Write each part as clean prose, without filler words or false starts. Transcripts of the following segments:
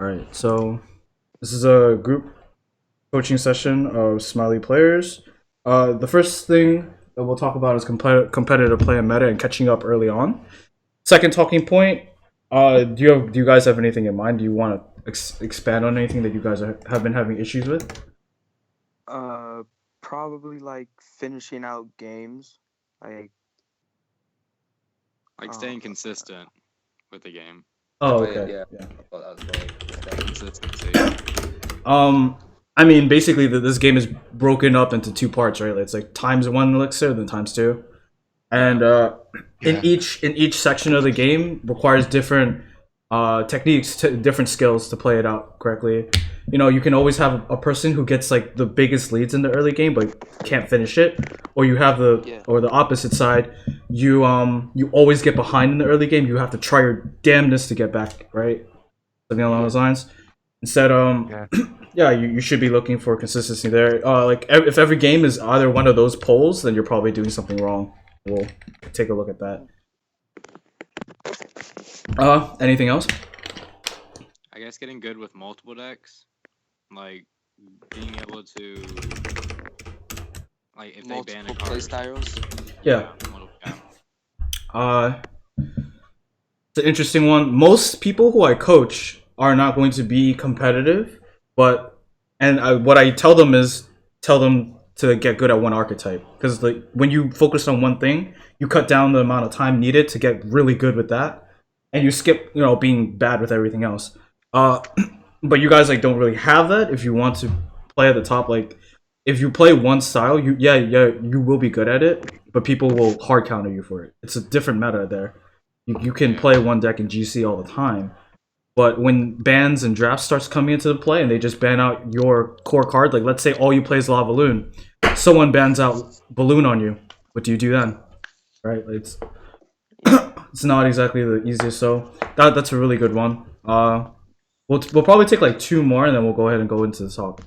All right, so this is a group coaching session of Smiley players. The first thing that we'll talk about is competitive play and meta and catching up early on. Second talking point. Do you guys have anything in mind? Do you want to expand on anything that you guys have been having issues with? Uh, Probably like finishing out games. Like, Like oh, staying consistent with the game. Oh, Oh okay. yeah, Yeah. I thought that was right. Consistency. Um, I mean, basically, this game is broken up into two parts, right? It's like times one elixir, then times two, and Yeah. in each section of the game requires different techniques, different skills to play it out correctly. You know, you can always have a person who gets like the biggest leads in the early game but can't finish it, or you have yeah. the opposite side. You always get behind in the early game. You have to try your damnedest to get back, right? Something along those lines. Instead, Yeah. yeah, you should be looking for consistency there. Like if every game is either one of those poles, then you're probably doing something wrong. We'll take a look at that. Anything else? I guess getting good with multiple decks, like being able to, like if they ban a Multiple card. play styles. Yeah. Yeah. Uh, it's an interesting one. Most people who I coach are not going to be competitive, but what I tell them is tell them to get good at one archetype because like when you focus on one thing, you cut down the amount of time needed to get really good with that, and you skip being bad with everything else. Uh, but you guys like don't really have that. If you want to play at the top, like if you play one style, you will be good at it, but people will hard counter you for it. It's a different meta there. You can play one deck in GC all the time, but when bans and drafts starts coming into the play and they just ban out your core card, like let's say all you play is Lava Balloon, someone bans out Balloon on you. What do you do then? Right? Like, it's not exactly the easiest. So that's a really good one. We'll probably take like two more and then we'll go ahead and go into the talk.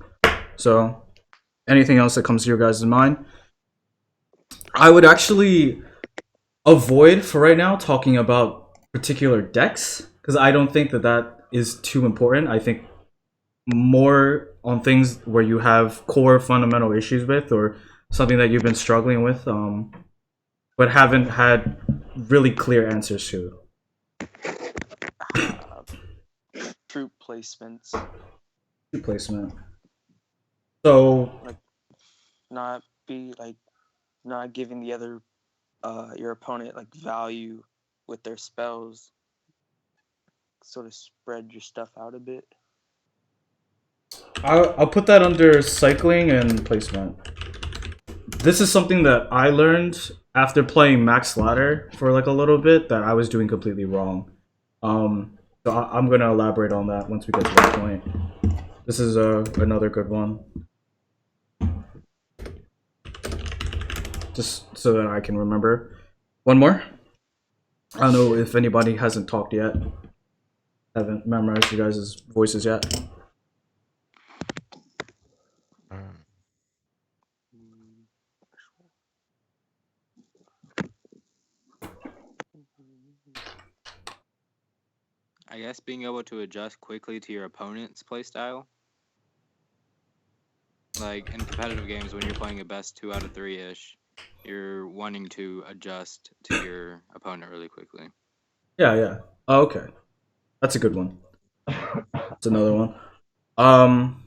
So anything else that comes to your guys' mind? I would actually avoid for right now talking about particular decks because I don't think that is too important. I think more on things where you have core fundamental issues with or something that you've been struggling with, but haven't had really clear answers to. Troop placements. Placement. So Like not be like not giving the other your opponent like value with their spells. Sort of spread your stuff out a bit. I'll put that under cycling and placement. This is something that I learned after playing Max Ladder for like a little bit that I was doing completely wrong. I'm gonna elaborate on that once we get to that point. This is another good one, just so that I can remember. One more. I don't know if anybody hasn't talked yet. Haven't memorized you guys' voices yet. I guess being able to adjust quickly to your opponent's playstyle. Like in competitive games, when you're playing a best 2 out of 3-ish, you're wanting to adjust to your opponent really quickly. Yeah. Oh, okay. That's a good one. That's another one. Um,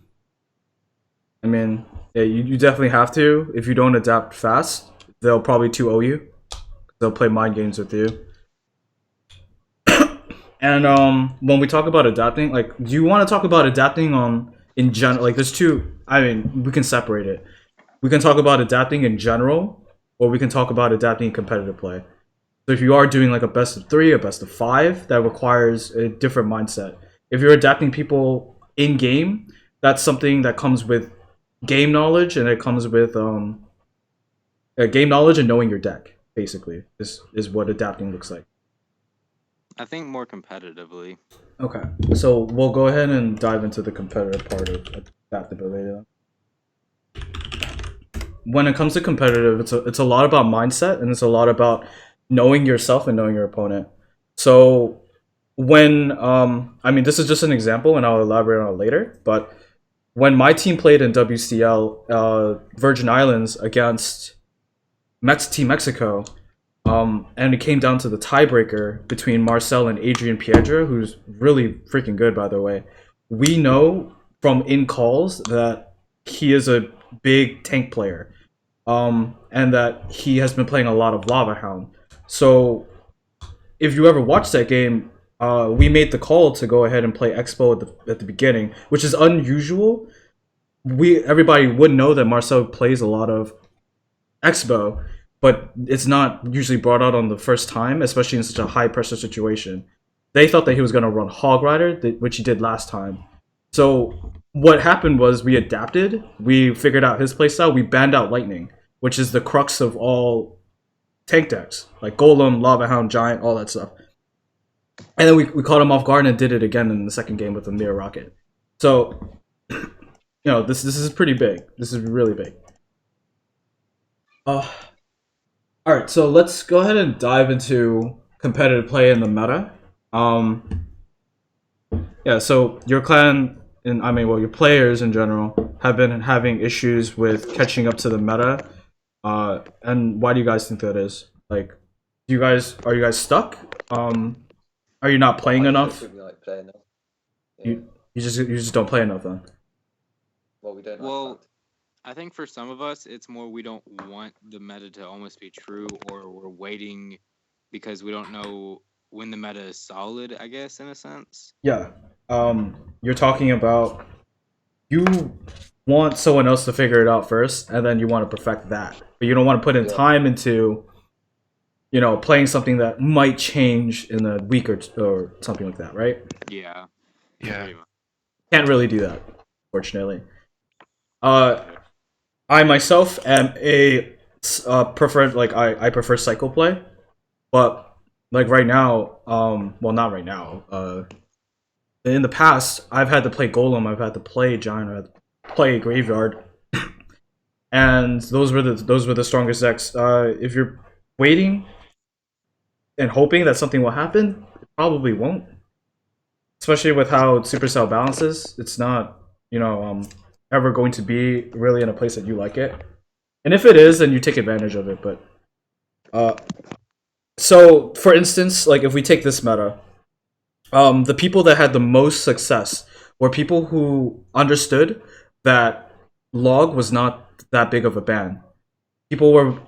I mean, yeah, you definitely have to. If you don't adapt fast, they'll probably 2-0 you. They'll play mind games with you. And when we talk about adapting, like, do you want to talk about adapting in general? Like, there's two. I mean, we can separate it. We can talk about adapting in general, or we can talk about adapting in competitive play. So if you are doing like a best of three, a best of five, that requires a different mindset. If you're adapting people in game, that's something that comes with game knowledge, and it comes with game knowledge and knowing your deck. Basically, is what adapting looks like. I think more competitively. Okay, so we'll go ahead and dive into the competitive part of adaptability. When it comes to competitive, it's a lot about mindset and it's a lot about knowing yourself and knowing your opponent. So when I mean, this is just an example, and I'll elaborate on it later. But when my team played in WCL, Virgin Islands against Team Mexico, and it came down to the tiebreaker between Marcel and Adrian Piedra, who's really freaking good, by the way. We know from in calls that he is a big tank player, and that he has been playing a lot of Lava Hound. So if you ever watched that game, we made the call to go ahead and play Expo at the beginning, which is unusual. Everybody would know that Marcel plays a lot of Expo, but it's not usually brought out on the first time, especially in such a high pressure situation. They thought that he was going to run Hog Rider, which he did last time. So what happened was we adapted. We figured out his playstyle. We banned out Lightning, which is the crux of all tank decks, like Golem, Lava Hound, Giant, all that stuff. And then we caught him off guard and did it again in the second game with the Mirror Rocket. So, this is pretty big. This is really big. All right, so let's go ahead and dive into competitive play in the meta. Yeah, so your clan, and I mean, well, your players in general have been having issues with catching up to the meta. And why do you guys think that is? Like, are you guys stuck? Are you not playing I enough? don't think we like playing enough. Yeah. You just don't play enough then. Well, we don't. Well, like that. I think for some of us, it's more we don't want the meta to almost be true, or we're waiting because we don't know when the meta is solid, I guess, in a sense. Yeah. You're talking about you want someone else to figure it out first, and then you want to perfect that, but you don't want to put in Yeah. time into, playing something that might change in a week or something like that, right? Yeah. Yeah. pretty much. Can't really do that, fortunately. I myself am I prefer cycle play, but like right now, well, not right now. In the past, I've had to play Golem, I've had to play Giant, I've had to play Graveyard, and those were the strongest decks. If you're waiting and hoping that something will happen, it probably won't. Especially with how Supercell balances, it's not ever going to be really in a place that you like it. And if it is, then you take advantage of it. But so for instance, like if we take this meta, the people that had the most success were people who understood that log was not that big of a ban. People were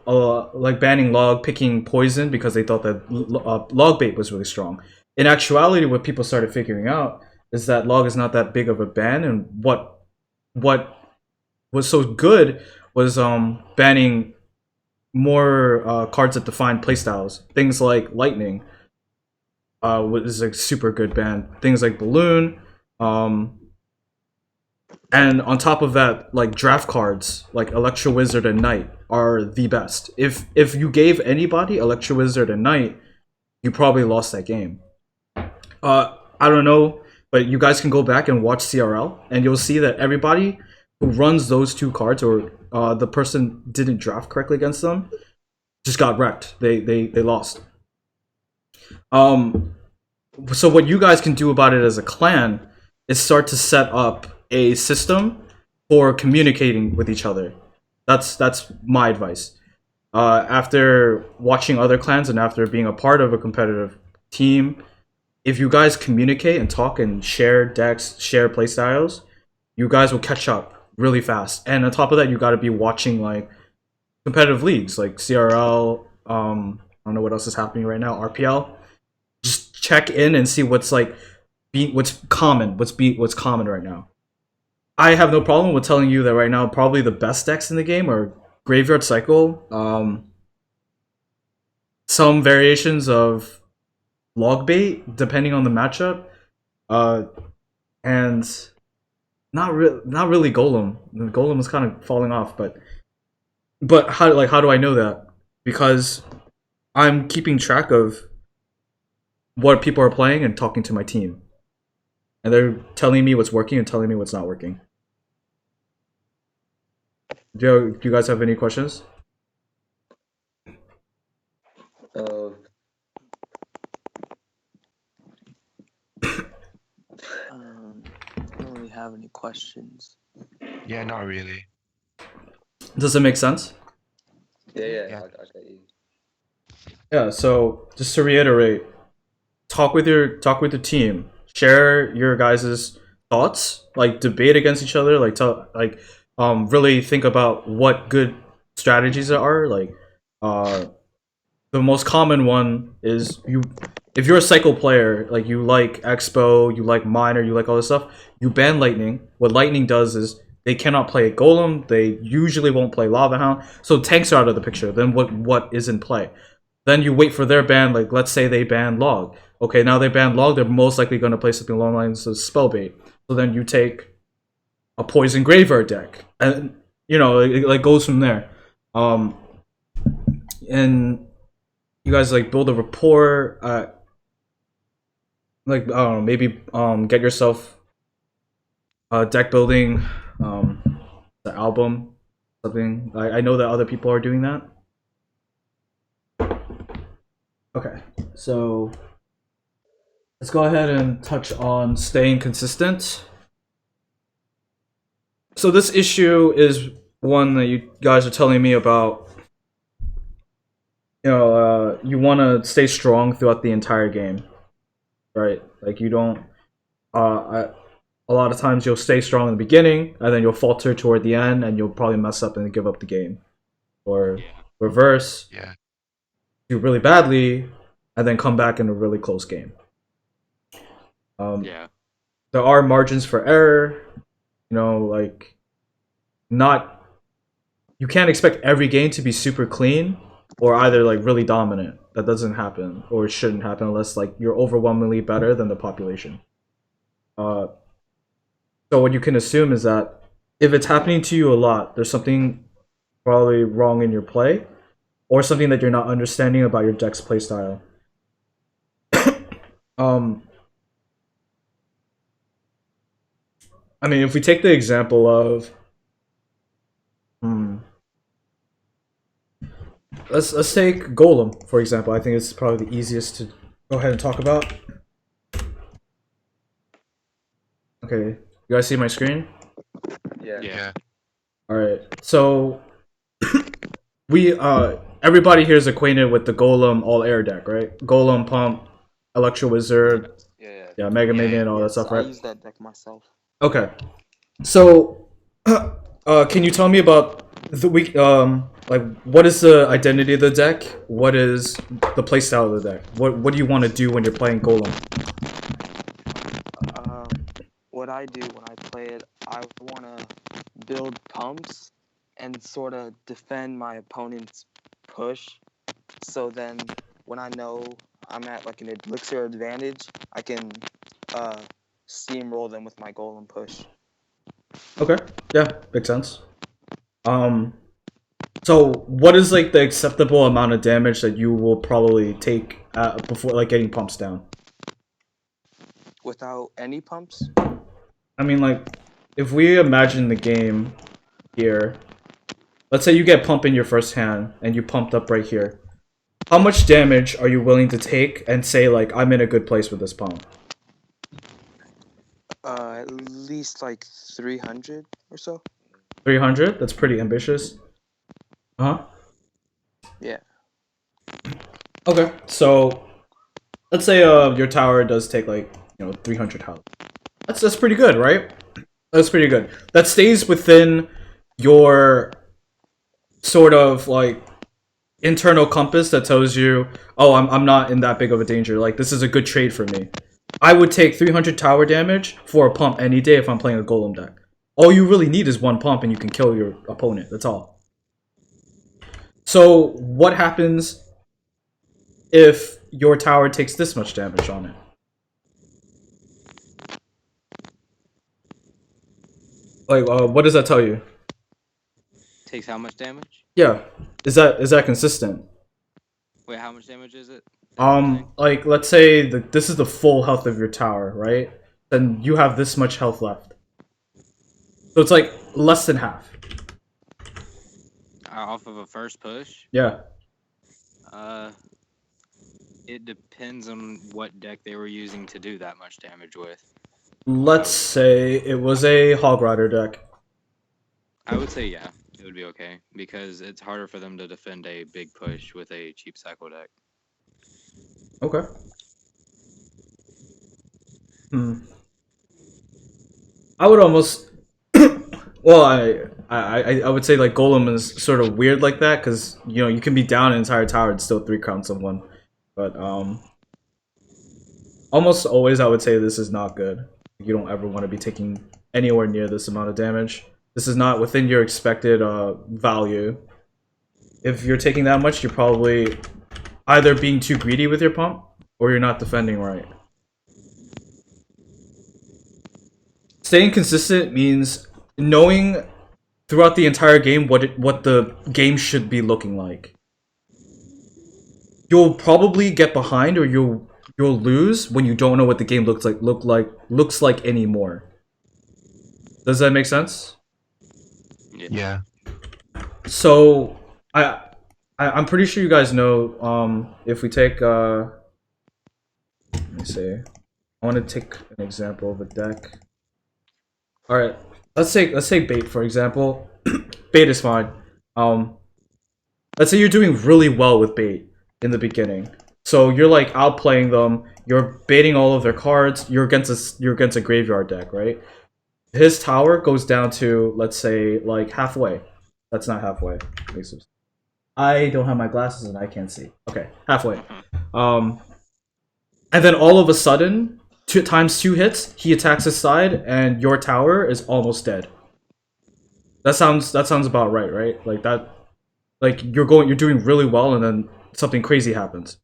like banning log, picking poison because they thought that log bait was really strong. In actuality, what people started figuring out is that log is not that big of a ban, and what was so good was banning more cards that define playstyles. Things like lightning is a super good ban. Things like balloon, and on top of that, like draft cards like Electro Wizard and Knight are the best. If you gave anybody Electro Wizard and Knight, you probably lost that game. I don't know, but you guys can go back and watch CRL, and you'll see that everybody who runs those two cards, or the person didn't draft correctly against them, just got wrecked. They lost. So what you guys can do about it as a clan is start to set up a system for communicating with each other. That's my advice. After watching other clans and after being a part of a competitive team, if you guys communicate and talk and share decks, share playstyles, you guys will catch up really fast. And on top of that, you got to be watching like competitive leagues like CRL. I don't know what else is happening right now. RPL. Just check in and see what's like, what's common right now. I have no problem with telling you that right now probably the best decks in the game are Graveyard Cycle, some variations of Log Bait depending on the matchup, and not really Golem. Golem is kind of falling off, but how do I know that? Because I'm keeping track of what people are playing and talking to my team, and they're telling me what's working and telling me what's not working. Do you guys have any questions? have any questions. Yeah, not really. Does it make sense? Yeah, Yeah. I get you. Yeah. So just to reiterate, talk with your team. Share your guys' thoughts. Like debate against each other. Really think about what good strategies there are. The most common one is you. If you're a cycle player, like you like Expo, you like Miner, you like all this stuff, you ban Lightning. What Lightning does is they cannot play Golem. They usually won't play Lava Hound. So tanks are out of the picture. Then what is in play? Then you wait for their ban. Like let's say they ban Log. Okay, now they ban Log. They're most likely going to play something along the lines of Spellbait. So then you take a Poison Graveyard deck, and it goes from there. And you guys like build a rapport. I don't know, maybe get yourself a deck building, the album, something. I know that other people are doing that. Okay, so let's go ahead and touch on staying consistent. So this issue is one that you guys are telling me about. You want to stay strong throughout the entire game, right? Like you don't. A lot of times you'll stay strong in the beginning, and then you'll falter toward the end, and you'll probably mess up and give up the game, or reverse, Yeah. do really badly, and then come back in a really close game. Yeah. There are margins for error. Not you can't expect every game to be super clean or either like really dominant. That doesn't happen, or it shouldn't happen unless like you're overwhelmingly better than the population. So what you can assume is that if it's happening to you a lot, there's something probably wrong in your play, or something that you're not understanding about your deck's playstyle. I mean, if we take the example of, let's take Golem for example. I think it's probably the easiest to go ahead and talk about. Okay, you guys see my screen? Yeah. Yeah. All right. So we everybody here is acquainted with the Golem all air deck, right? Golem, Pump, Electro Wizard, Yeah. Mega Yeah. Minion, all that stuff, I right? use that deck myself. Okay. So, can you tell me about the week? What is the identity of the deck? What is the playstyle of the deck? What do you want to do when you're playing Golem? What I do when I play it, I want to build pumps and sort of defend my opponent's push. So then, when I know I'm at like an elixir advantage, I can steamroll them with my golem push. Okay. Yeah, makes sense. So what is like the acceptable amount of damage that you will probably take before like getting pumps down? Without any pumps? I mean, like, if we imagine the game here, let's say you get pump in your first hand and you pumped up right here. How much damage are you willing to take and say like I'm in a good place with this pump? At least like 300 or so. 300? That's pretty ambitious. Huh? Yeah. Okay, so let's say your tower does take like 300 health. That's pretty good, right? That's pretty good. That stays within your sort of like internal compass that tells you, oh, I'm not in that big of a danger. Like this is a good trade for me. I would take 300 tower damage for a pump any day if I'm playing a golem deck. All you really need is one pump and you can kill your opponent. That's all. So what happens if your tower takes this much damage on it? Like, what does that tell you? Takes how much damage? Yeah, is that consistent? Wait, how much damage is it? Like let's say this is the full health of your tower, right? Then you have this much health left. So it's like less than half. Off of a first push? Yeah. It depends on what deck they were using to do that much damage with. Let's say it was a Hog Rider deck. I would say yeah, it would be okay because it's harder for them to defend a big push with a cheap cycle deck. Okay. I would almost. Well, I would say like Golem is sort of weird like that because you can be down an entire tower and still 3-count someone, but almost always I would say this is not good. You don't ever want to be taking anywhere near this amount of damage. This is not within your expected value. If you're taking that much, you're probably either being too greedy with your pump or you're not defending right. Staying consistent means knowing throughout the entire game what the game should be looking like. You'll probably get behind or you'll lose when you don't know what the game looks like anymore. Does that make sense? Yeah. So I'm pretty sure you guys know if we take let me see. I want to take an example of a deck. All right, let's take bait for example. Bait is fine. Let's say you're doing really well with bait in the beginning. So you're like outplaying them. You're baiting all of their cards. You're against a graveyard deck, right? His tower goes down to, let's say, like halfway. That's not halfway. I don't have my glasses and I can't see. Okay, halfway. And then all of a sudden, 2 hits, he attacks his side, and your tower is almost dead. That sounds about right, right? Like that, like you're doing really well, and then something crazy happens.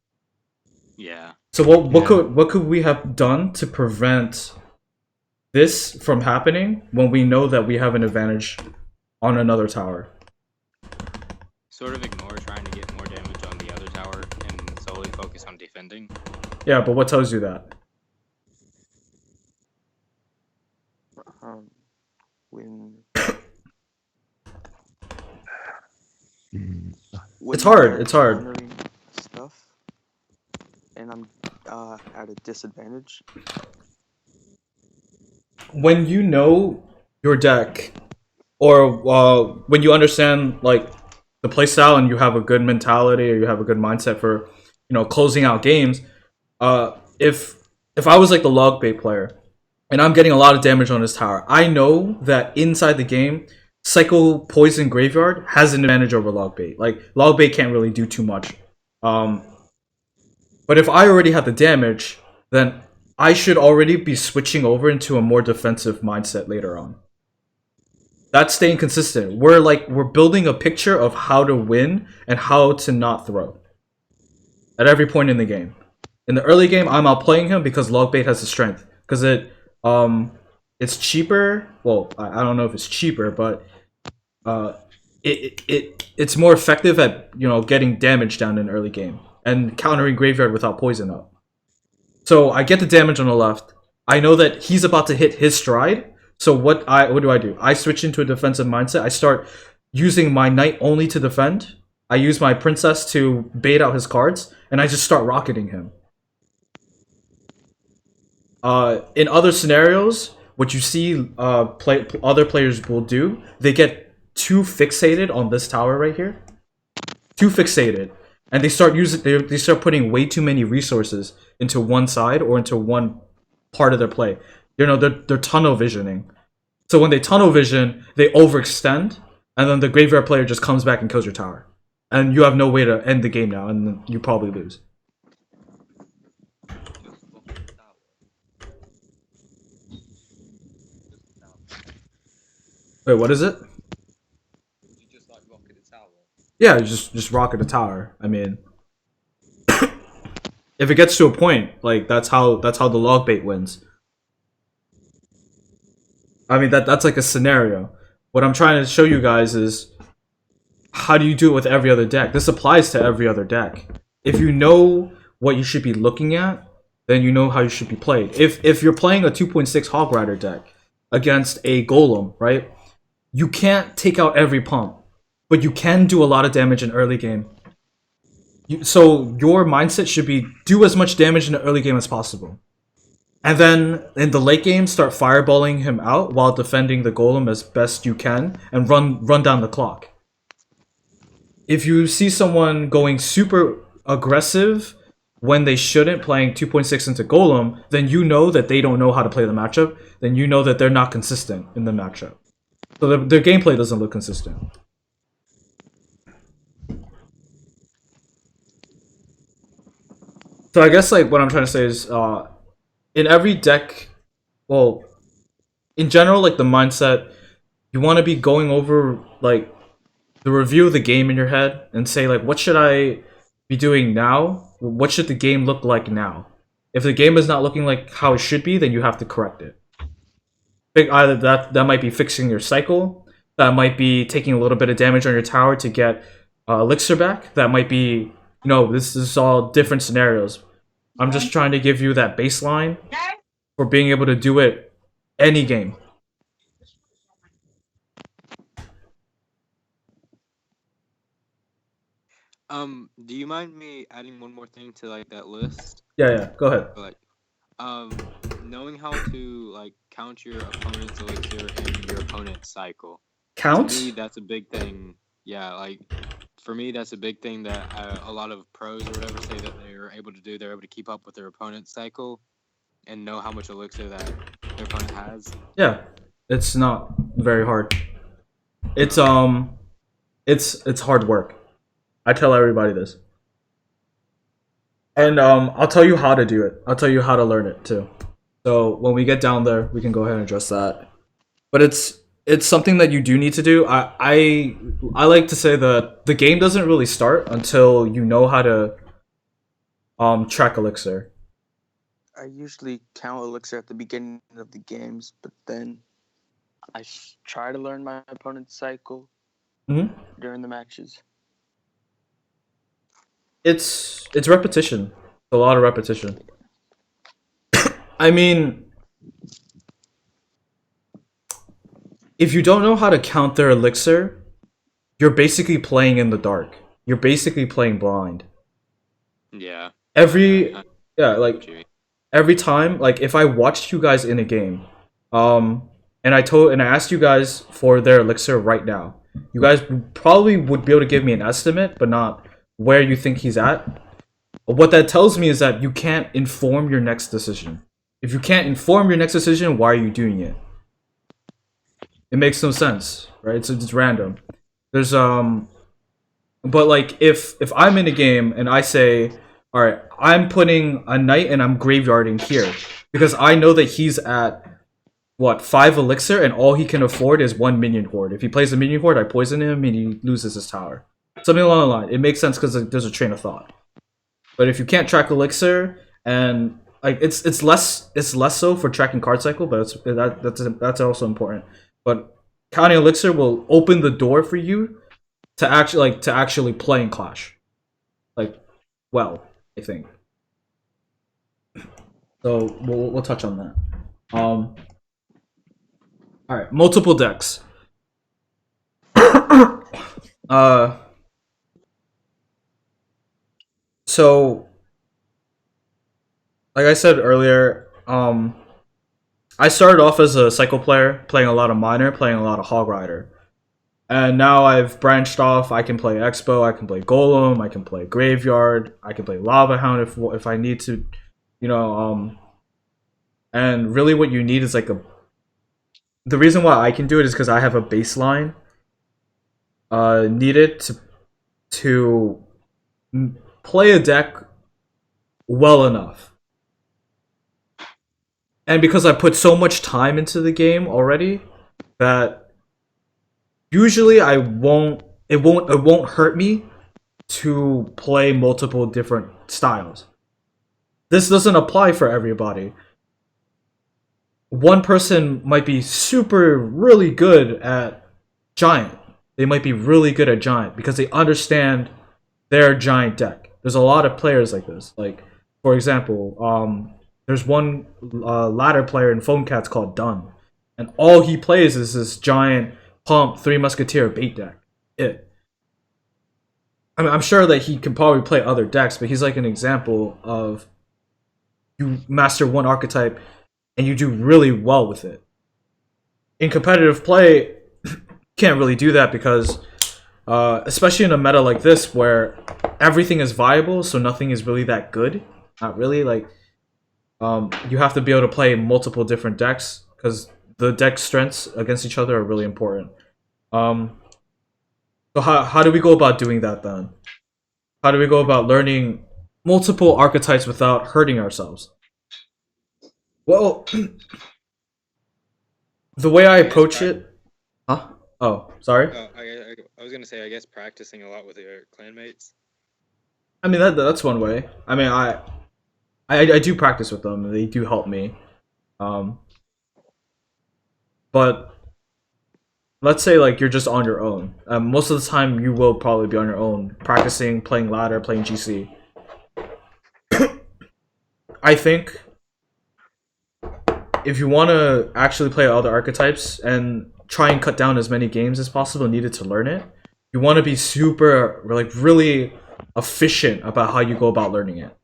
Yeah. So what could we have done to prevent this from happening when we know that we have an advantage on another tower? Sort of ignore trying to get more damage on the other tower and solely focus on defending. Yeah, but what tells you that? When It's hard, they're it's hard. countering stuff, and I'm at a disadvantage. When you know your deck, or when you understand like the playstyle and you have a good mentality or you have a good mindset for closing out games, if I was like the log bait player and I'm getting a lot of damage on his tower, I know that inside the game, Psycho Poison Graveyard has an advantage over log bait. Like log bait can't really do too much. But if I already have the damage, then I should already be switching over into a more defensive mindset later on. That's staying consistent. We're building a picture of how to win and how to not throw at every point in the game. In the early game, I'm outplaying him because log bait has the strength. Because it's cheaper. Well, I don't know if it's cheaper, but it's more effective at getting damage down in early game and countering graveyard without poison up. So I get the damage on the left. I know that he's about to hit his stride. So what do I do? I switch into a defensive mindset. I start using my knight only to defend. I use my princess to bait out his cards, and I just start rocketing him. In other scenarios, what you see other players will do, they get too fixated on this tower right here. Too fixated. And they start putting way too many resources into one side or into one part of their play. They're tunnel visioning. So when they tunnel vision, they overextend, and then the graveyard player just comes back and kills your tower. And you have no way to end the game now, and then you probably lose. Wait, what is it? You just like rocket the tower. Yeah, just rocket a tower. I mean, if it gets to a point, like that's how the log bait wins. I mean that's like a scenario. What I'm trying to show you guys is how do you do it with every other deck? This applies to every other deck. If you know what you should be looking at, then you know how you should be played. If you're playing a 2.6 Hog Rider deck against a Golem, right? You can't take out every pump, but you can do a lot of damage in early game. So your mindset should be do as much damage in the early game as possible. and then in the late game start fireballing him out while defending the golem as best you can and run down the clock. If you see someone going super aggressive when they shouldn't, playing 2.6 into golem, then you know that they don't know how to play the matchup. Then you know that they're not consistent in the matchup. So their gameplay doesn't look consistent. So I guess like what I'm trying to say is, in every deck, well, in general, like the mindset, you want to be going over like the review of the game in your head and say like, what should I be doing now? What should the game look like now? If the game is not looking like how it should be, then you have to correct it. Either that might be fixing your cycle, that might be taking a little bit of damage on your tower to get elixir back, that might be, this is all different scenarios. I'm just trying to give you that baseline for being able to do it any game. Do you mind me adding one more thing to like that list? Yeah, go ahead. Like, knowing how to like count your opponent's elixir and your opponent's cycle. Count? To me, that's a big thing. Yeah, like for me, that's a big thing that a lot of pros or whatever say that they're able to do. They're able to keep up with their opponent's cycle and know how much elixir that their opponent has. Yeah, it's not very hard. It's hard work. I tell everybody this. And I'll tell you how to do it. I'll tell you how to learn it too. So when we get down there, we can go ahead and address that. But it's something that you do need to do. I like to say that the game doesn't really start until you know how to track elixir. I usually count elixir at the beginning of the games, but then I try to learn my opponent's cycle during the matches. It's repetition. A lot of repetition. I mean, if you don't know how to count their elixir, you're basically playing in the dark. You're basically playing blind. Yeah. Every time, like if I watched you guys in a game, and I asked you guys for their elixir right now, you guys probably would be able to give me an estimate, but not where you think he's at. What that tells me is that you can't inform your next decision. If you can't inform your next decision, why are you doing it? It makes no sense, right? It's random. There's but like if I'm in a game and I say, all right, I'm putting a knight and I'm graveyarding here because I know that he's at 5 elixir and all he can afford is 1 minion horde. If he plays a minion horde, I poison him and he loses his tower. Something along the line. It makes sense because there's a train of thought. But if you can't track elixir, and like it's less so for tracking card cycle, but that's also important. But counting elixir will open the door for you to actually play in Clash, I think. So we'll touch on that. All right, multiple decks. So, like I said earlier, I started off as a cycle player, playing a lot of Miner, playing a lot of Hog Rider. And now I've branched off. I can play Expo, I can play Golem, I can play Graveyard, I can play Lava Hound if I need to, and really what you need is the reason why I can do it is because I have a baseline needed to play a deck well enough. And because I put so much time into the game already that usually it won't hurt me to play multiple different styles. This doesn't apply for everybody. One person might be really good at Giant. They might be really good at Giant because they understand their Giant deck. There's a lot of players like this. Like, for example, there's one ladder player in Foam Cats called Dunn. And all he plays is this Giant Pump 3 Musketeer bait deck. I mean, I'm sure that he can probably play other decks, but he's like an example of you master one archetype and you do really well with it. In competitive play, you can't really do that because, especially in a meta like this where everything is viable, so nothing is really that good. Not really. Like, you have to be able to play multiple different decks because the deck strengths against each other are really important. So how do we go about doing that then? How do we go about learning multiple archetypes without hurting ourselves? Well, the way I approach it, huh? Oh, sorry. I was gonna say, I guess practicing a lot with your clanmates. I mean that's one way. I mean I do practice with them. They do help me. But let's say like you're just on your own. Most of the time you will probably be on your own, practicing, playing ladder, playing GC. I think if you want to actually play other archetypes and try and cut down as many games as possible needed to learn it, you want to be super, like, really efficient about how you go about learning it.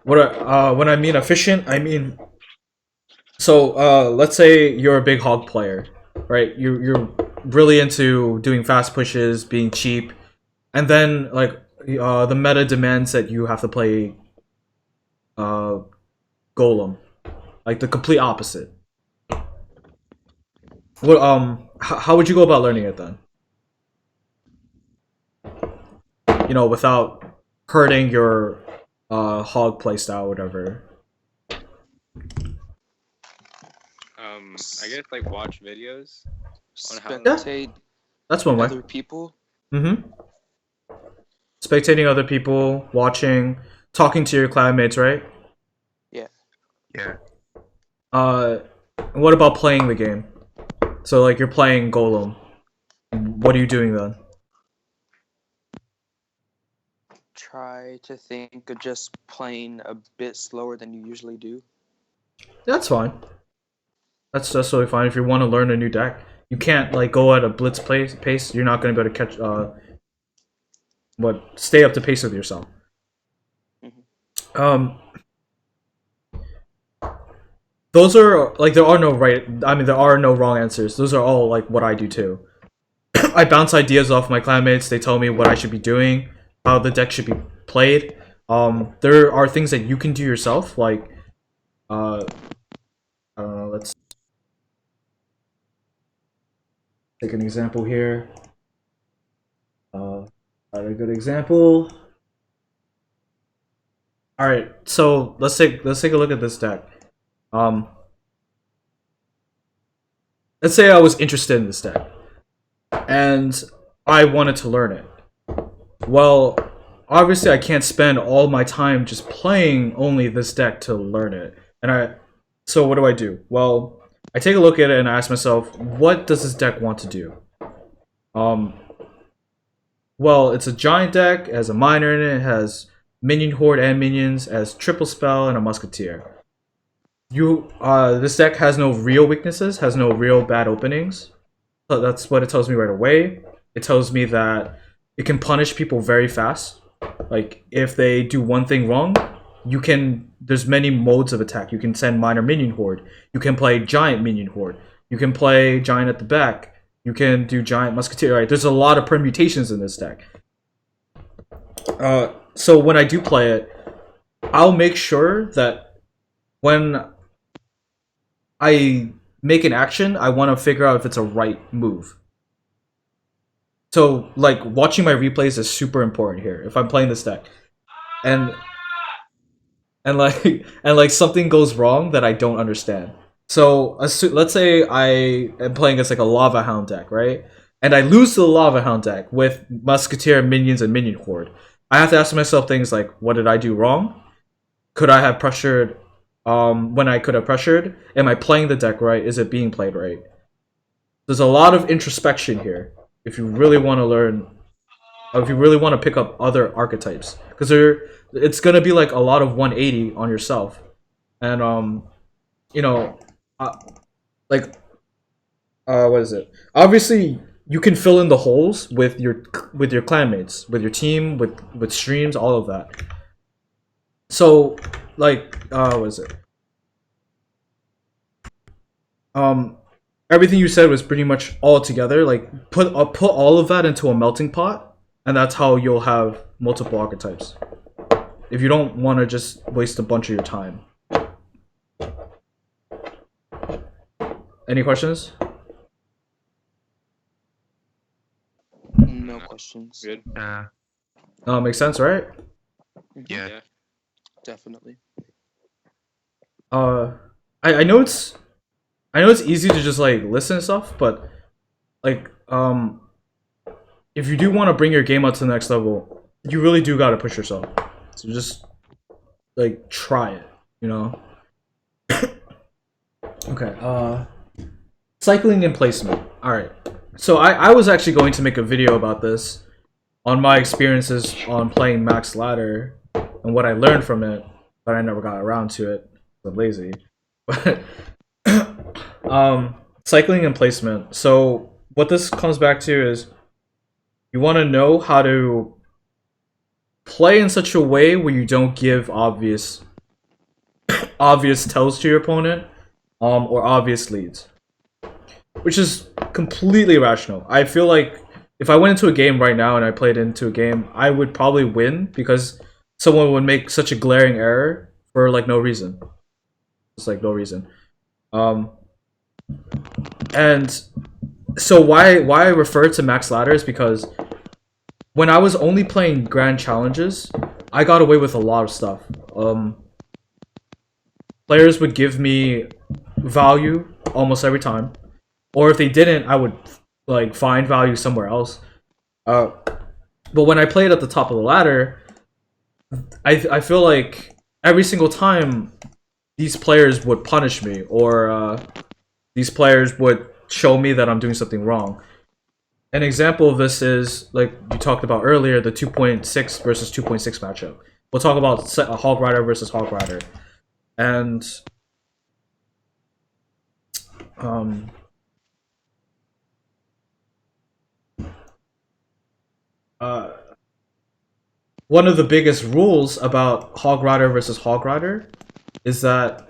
When I mean efficient, I mean, so let's say you're a big hog player, right? You're really into doing fast pushes, being cheap, and then like the meta demands that you have to play golem, like the complete opposite. What how would you go about learning it then? You know, without hurting your hog playstyle, whatever. I guess like watch videos on how. Spectate That's one way. other people. Mm-hmm. Spectating other people, watching, talking to your clanmates, right? Yeah. Yeah. What about playing the game? So like you're playing Golem. What are you doing then? Try to think of just playing a bit slower than you usually do. That's fine. That's totally fine. If you want to learn a new deck, you can't like go at a blitz pace. You're not going to be able to catch. Stay up to pace with yourself. Those are like there are no right. I mean, there are no wrong answers. Those are all like what I do too. I bounce ideas off my clanmates. They tell me what I should be doing, how the deck should be played. There are things that you can do yourself, like I don't know. Let's take an example here. A good example. All right, so let's take a look at this deck. Let's say I was interested in this deck, and I wanted to learn it. Well, obviously I can't spend all my time just playing only this deck to learn it. So what do? Well, I take a look at it and I ask myself, what does this deck want to do? Well, it's a giant deck, it has a miner in it, it has minion horde and minions, it has triple spell and a musketeer. This deck has no real weaknesses, has no real bad openings. So that's what it tells me right away. It tells me that it can punish people very fast. Like if they do one thing wrong, there's many modes of attack. You can send minor minion horde. You can play giant minion horde. You can play giant at the back. You can do giant musketeer. Right? There's a lot of permutations in this deck. So when I do play it, I'll make sure that when I make an action, I want to figure out if it's a right move. So like watching my replays is super important here. If I'm playing this deck, and like something goes wrong that I don't understand. So let's say I am playing as like a Lava Hound deck, right? And I lose to the Lava Hound deck with Musketeer, Minions, and Minion Horde. I have to ask myself things like, what did I do wrong? Could I have pressured when I could have pressured? Am I playing the deck right? Is it being played right? There's a lot of introspection here if you really want to learn, or if you really want to pick up other archetypes. Because it's going to be like a lot of 180 on yourself. And, you know, what is it? Obviously, you can fill in the holes with your clanmates, with your team, with streams, all of that. So, like, what is it? Everything you said was pretty much all together. Like, put all of that into a melting pot, and that's how you'll have multiple archetypes. If you don't want to just waste a bunch of your time. Any questions? No questions. Good. Makes sense, right? Yeah. Definitely. I know it's easy to just like listen and stuff, but like if you do want to bring your game up to the next level, you really do got to push yourself. So just like try it, you know. Okay. Cycling and placement. All right. So I was actually going to make a video about this on my experiences on playing Max Ladder and what I learned from it, but I never got around to it. I'm lazy. But cycling and placement. So what this comes back to is you want to know how to play in such a way where you don't give obvious tells to your opponent, or obvious leads, which is completely rational. I feel like if I went into a game right now and I played into a game, I would probably win because someone would make such a glaring error for like no reason. It's like no reason. And so why I refer to Max Ladder is because when I was only playing grand challenges, I got away with a lot of stuff. Players would give me value almost every time, or if they didn't, I would like find value somewhere else. But when I played at the top of the ladder, I feel like every single time these players would punish me, or these players would show me that I'm doing something wrong. An example of this is, like you talked about earlier, the 2.6 versus 2.6 matchup. We'll talk about Hog Rider versus Hog Rider. And one of the biggest rules about Hog Rider versus Hog Rider is that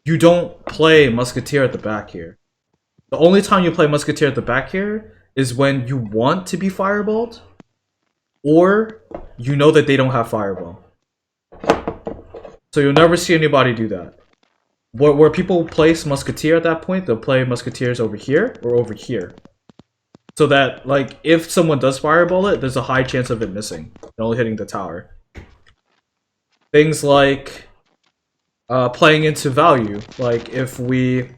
you don't play Musketeer at the back here. The only time you play Musketeer at the back here is when you want to be fireballed, or you know that they don't have fireball. So you'll never see anybody do that. Where people place Musketeer at that point, they'll play Musketeers over here or over here. So that, like, if someone does fireball it, there's a high chance of it missing and only hitting the tower. Things like playing into value. Like, if we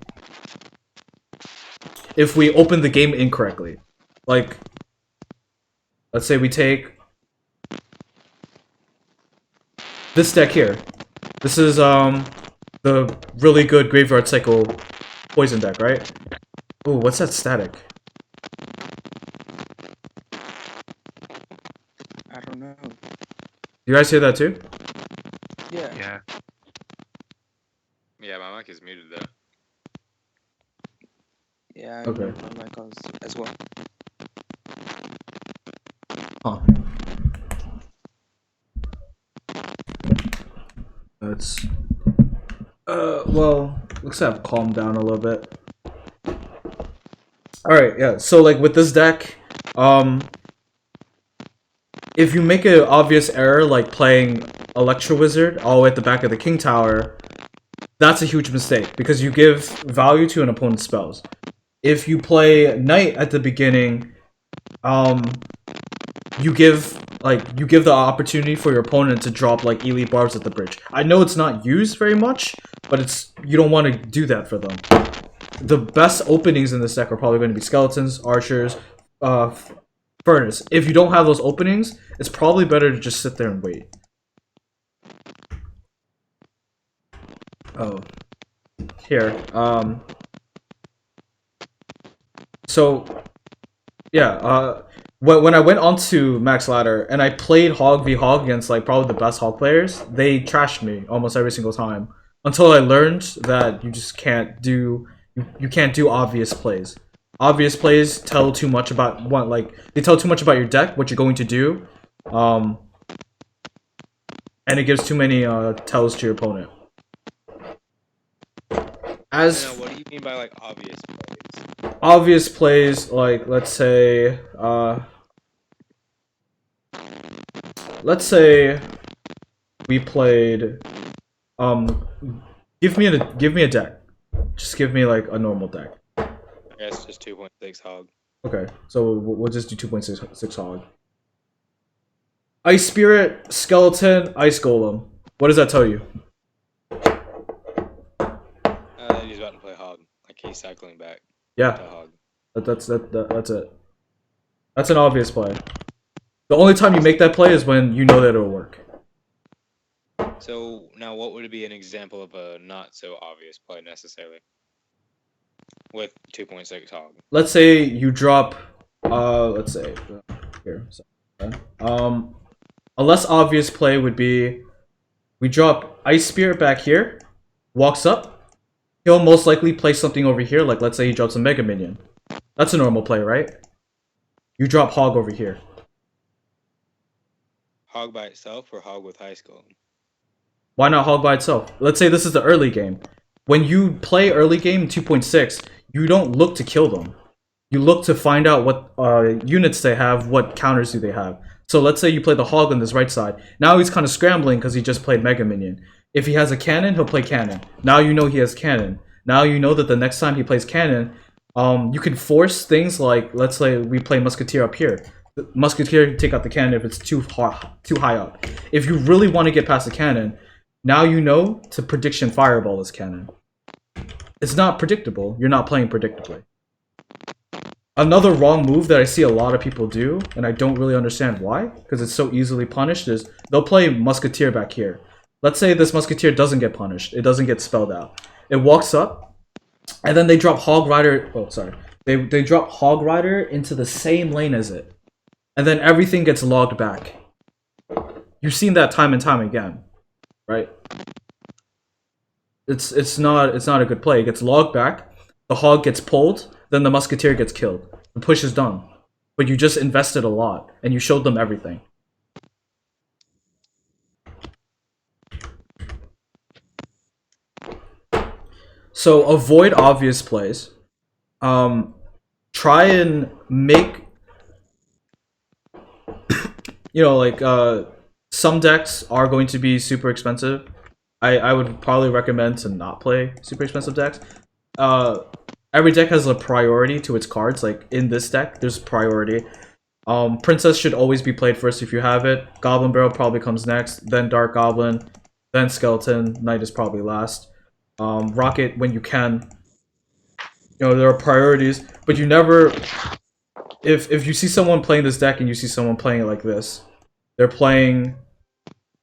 open the game incorrectly. Like, let's say we take this deck here. This is the really good Graveyard Cycle poison deck, right? Ooh, what's that static? I don't know. You guys hear that too? Yeah. Yeah. Yeah, my mic is muted though. Yeah. I Okay. know my mic was as well. Huh. That's well, looks to have calmed down a little bit. Alright, yeah, so like with this deck, if you make an obvious error like playing Electro Wizard all the way at the back of the King Tower, that's a huge mistake because you give value to an opponent's spells. If you play Knight at the beginning, you give the opportunity for your opponent to drop like elite barbs at the bridge. I know it's not used very much, but you don't want to do that for them. The best openings in this deck are probably going to be skeletons, archers, furnace. If you don't have those openings, it's probably better to just sit there and wait. Oh, here. So yeah. When I went onto Max Ladder and I played Hog v Hog against like probably the best Hog players, they trashed me almost every single time. Until I learned that you just can't do you can't do obvious plays. Obvious plays tell too much about they tell too much about your deck, what you're going to do. and it gives too many tells to your opponent. As Now, what do you mean by like obvious plays? obvious plays, like let's say we played give me a deck. Just give me like a normal deck. I guess just 2.6 hog. Okay, so we'll just do 2.6 hog. Ice Spirit, Skeleton, Ice Golem. What does that tell you? He's about to play hog. Like he's cycling back to Yeah, hog. that's it. That's an obvious play. The only time you make that play is when you know that it'll work. So now, what would be an example of a not so obvious play necessarily with 2.6 hog? Let's say you drop, let's say here. A less obvious play would be we drop Ice Spirit back here, walks up. He'll most likely play something over here. Like let's say he drops a Mega Minion. That's a normal play, right? You drop Hog over here. Hog by itself or hog with high skull? Why not Hog by itself? Let's say this is the early game. When you play early game 2.6, you don't look to kill them. You look to find out what units they have, what counters do they have. So let's say you play the Hog on this right side. Now he's kind of scrambling because he just played Mega Minion. If he has a cannon, he'll play cannon. Now you know he has cannon. Now you know that the next time he plays cannon, you can force things like, let's say we play Musketeer up here. The Musketeer take out the cannon if it's too high up. If you really want to get past the cannon, now you know to prediction Fireball this cannon. It's not predictable. You're not playing predictably. Another wrong move that I see a lot of people do, and I don't really understand why, because it's so easily punished, is they'll play Musketeer back here. Let's say this Musketeer doesn't get punished. It doesn't get spelled out. It walks up, and then they drop Hog Rider... Oh, sorry. They drop Hog Rider into the same lane as it. And then everything gets logged back. You've seen that time and time again, right? It's not a good play. It gets logged back, the Hog gets pulled, then the Musketeer gets killed. The push is done. But you just invested a lot, and you showed them everything. So avoid obvious plays. Try and make, some decks are going to be super expensive. I would probably recommend to not play super expensive decks. Every deck has a priority to its cards. Like in this deck, there's priority. Princess should always be played first if you have it. Goblin Barrel probably comes next, then Dark Goblin, then Skeleton. Knight is probably last. Rocket when you can. There are priorities, but you never... If you see someone playing this deck and you see someone playing it like this, they're playing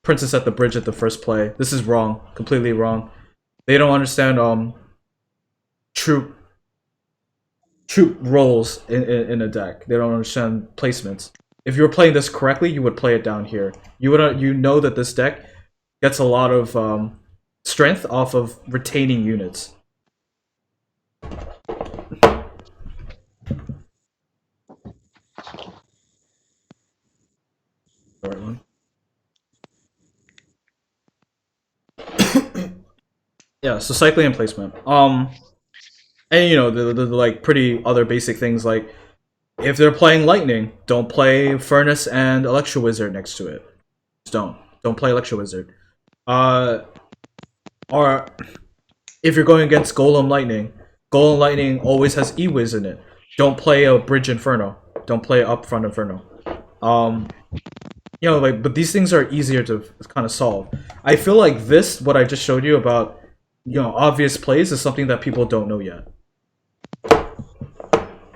Princess at the Bridge at the first play. This is wrong. Completely wrong. They don't understand troop roles in a deck. They don't understand placements. If you were playing this correctly, you would play it down here. You know that this deck gets a lot of strength off of retaining units. Yeah, so cycling and placement. And the like pretty other basic things, like if they're playing lightning, don't play Furnace and Electro Wizard next to it. Just don't play Electro Wizard. Or if you're going against Golem Lightning always has E-Wiz in it. Don't play a Bridge Inferno. Don't play Upfront Inferno. But these things are easier to kind of solve. I feel like what I just showed you about, obvious plays is something that people don't know yet.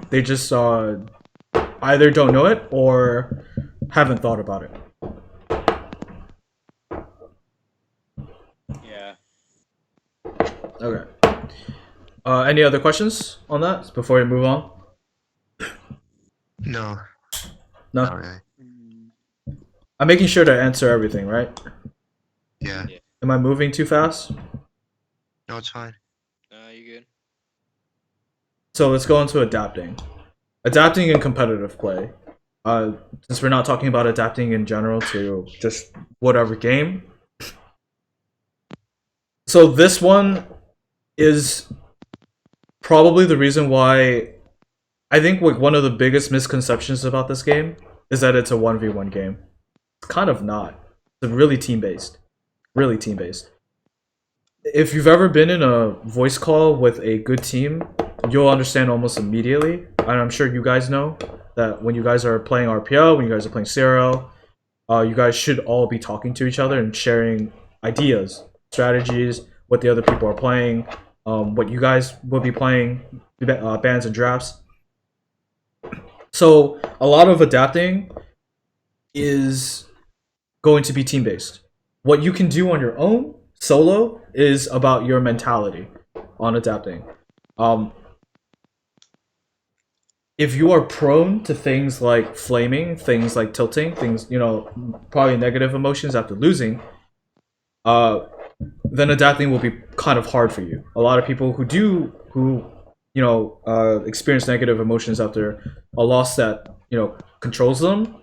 They just either don't know it or haven't thought about it. Yeah. Okay. Any other questions on that before we move on? No. No? Not really. I'm making sure to answer everything, right? Yeah. Am I moving too fast? No, it's fine. You good? So let's go into adapting. Adapting in competitive play. Since we're not talking about adapting in general to just whatever game, So this one is probably the reason why I think like one of the biggest misconceptions about this game is that it's a 1v1 game. It's kind of not. It's really team based. Really team based. If you've ever been in a voice call with a good team, you'll understand almost immediately. And I'm sure you guys know that when you guys are playing RPO, when you guys are playing CRO, you guys should all be talking to each other and sharing ideas, strategies, what the other people are playing, what you guys will be playing, bans and drafts. So a lot of adapting is going to be team based. What you can do on your own solo is about your mentality on adapting. If you are prone to things like flaming, things like tilting, things, probably negative emotions after losing, then adapting will be kind of hard for you. A lot of people who experience negative emotions after a loss that controls them,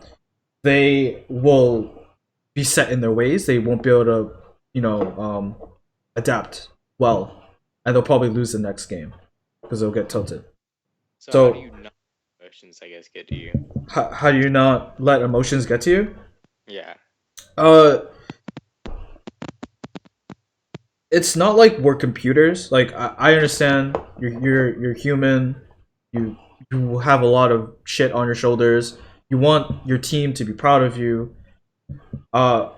they will be set in their ways. They won't be able to adapt well, and they'll probably lose the next game because they'll get tilted. So how do you not let emotions, I guess, get to you? How do you not let emotions get to you? Yeah. It's not like we're computers. Like I understand you're human. You have a lot of shit on your shoulders. You want your team to be proud of you. I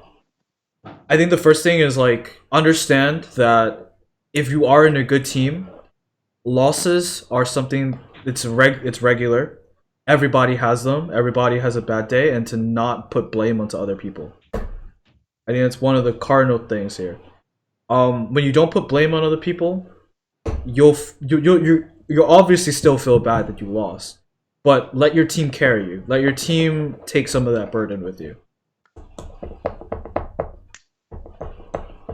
think the first thing is like understand that if you are in a good team, losses are something it's regular. Everybody has them. Everybody has a bad day, and to not put blame onto other people. I think that's one of the cardinal things here. When you don't put blame on other people, you'll obviously still feel bad that you lost, but let your team carry you. Let your team take some of that burden with you,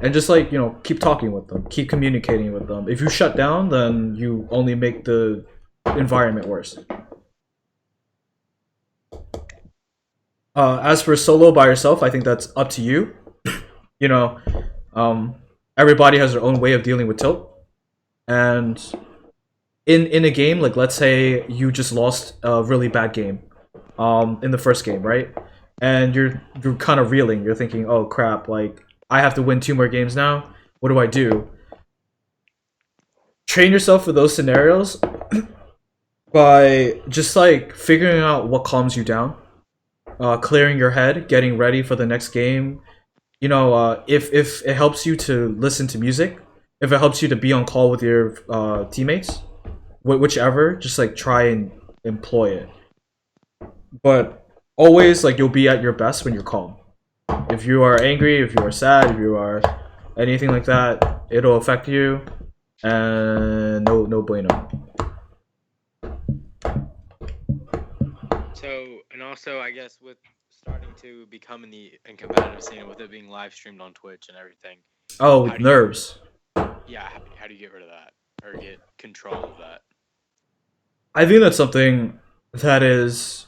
and just like keep talking with them, keep communicating with them. If you shut down, then you only make the environment worse. As for solo by yourself, I think that's up to you. Everybody has their own way of dealing with tilt, and in a game, like let's say you just lost a really bad game, in the first game, right? And you're kind of reeling. You're thinking, oh crap, like I have to win 2 more games now. What do I do? Train yourself for those scenarios by just like figuring out what calms you down, clearing your head, getting ready for the next game. If it helps you to listen to music, if it helps you to be on call with your teammates, whichever, just like try and employ it. But always like you'll be at your best when you're calm. If you are angry, if you are sad, if you are anything like that, it'll affect you, and no bueno. So, and also, I guess with starting to become in the competitive scene, with it being live streamed on Twitch and everything. Oh, with nerves. Yeah, how do you get rid of that or get control of that? I think that's something that is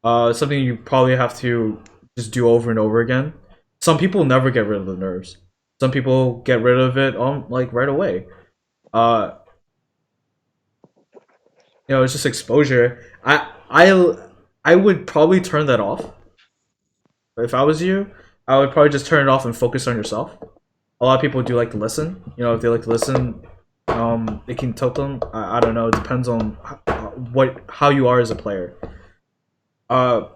something you probably have to just do over and over again. Some people never get rid of the nerves. Some people get rid of it like right away. It's just exposure. I would probably turn that off. If I was you, I would probably just turn it off and focus on yourself. A lot of people do like to listen. If they like to listen, it can tilt them. I don't know. It depends on how you are as a player. I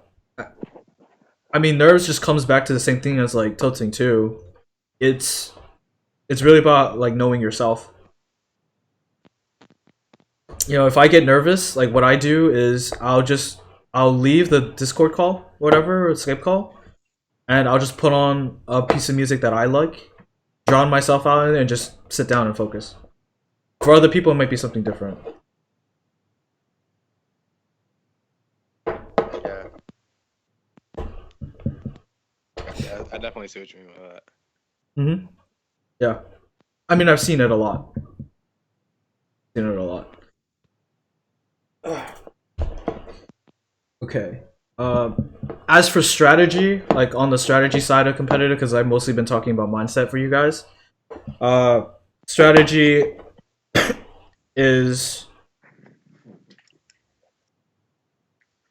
mean, nerves just comes back to the same thing as like tilting too. It's really about like knowing yourself. If I get nervous, like what I do is I'll leave the Discord call, whatever, or Skype call, and I'll just put on a piece of music that I like, drown myself out in it, and just sit down and focus. For other people, it might be something different. Yeah, I definitely see what you mean by that. Mm-hmm. Yeah. I mean, I've seen it a lot. Okay. As for strategy, like on the strategy side of competitive, because I've mostly been talking about mindset for you guys. Strategy is,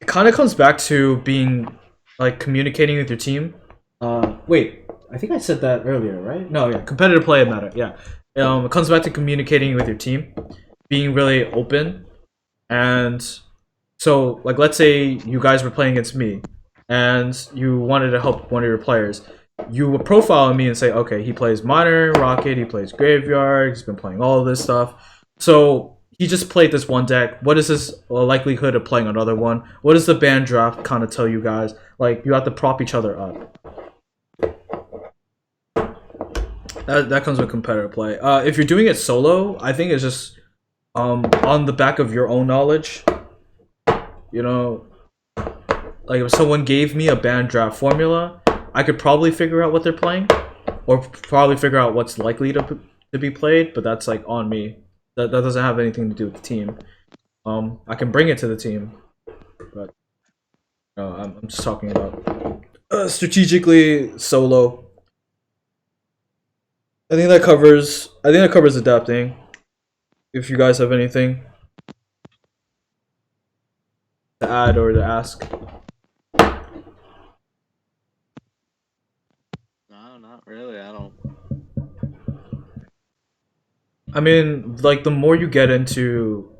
it kind of comes back to being like communicating with your team. Wait, I think I said that earlier, right? No, yeah, competitive play matter. Yeah, it comes back to communicating with your team, being really open, and so like let's say you guys were playing against me, and you wanted to help one of your players. You would profile me and say, okay, he plays Miner, Rocket, he plays Graveyard, he's been playing all of this stuff. So he just played this one deck. What is his likelihood of playing another one? What does the ban draft kind of tell you guys? Like, you have to prop each other up. That comes with competitive play. If you're doing it solo, I think it's just on the back of your own knowledge. You know, like if someone gave me a ban draft formula, I could probably figure out what they're playing, or probably figure out what's likely to be played. But that's like on me. That doesn't have anything to do with the team. I can bring it to the team, but I'm just talking about strategically solo. I think that covers adapting. If you guys have anything to add or to ask. No, not really. I don't. I mean, like the more you get into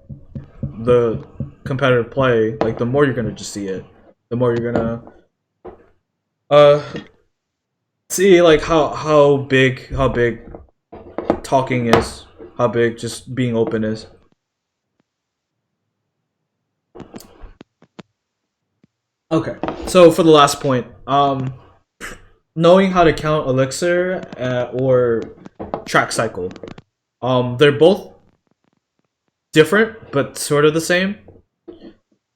the competitive play, like the more you're gonna just see it. The more you're gonna see like how big talking is, how big just being open is. Okay, so for the last point, knowing how to count elixir or track cycle, they're both different but sort of the same.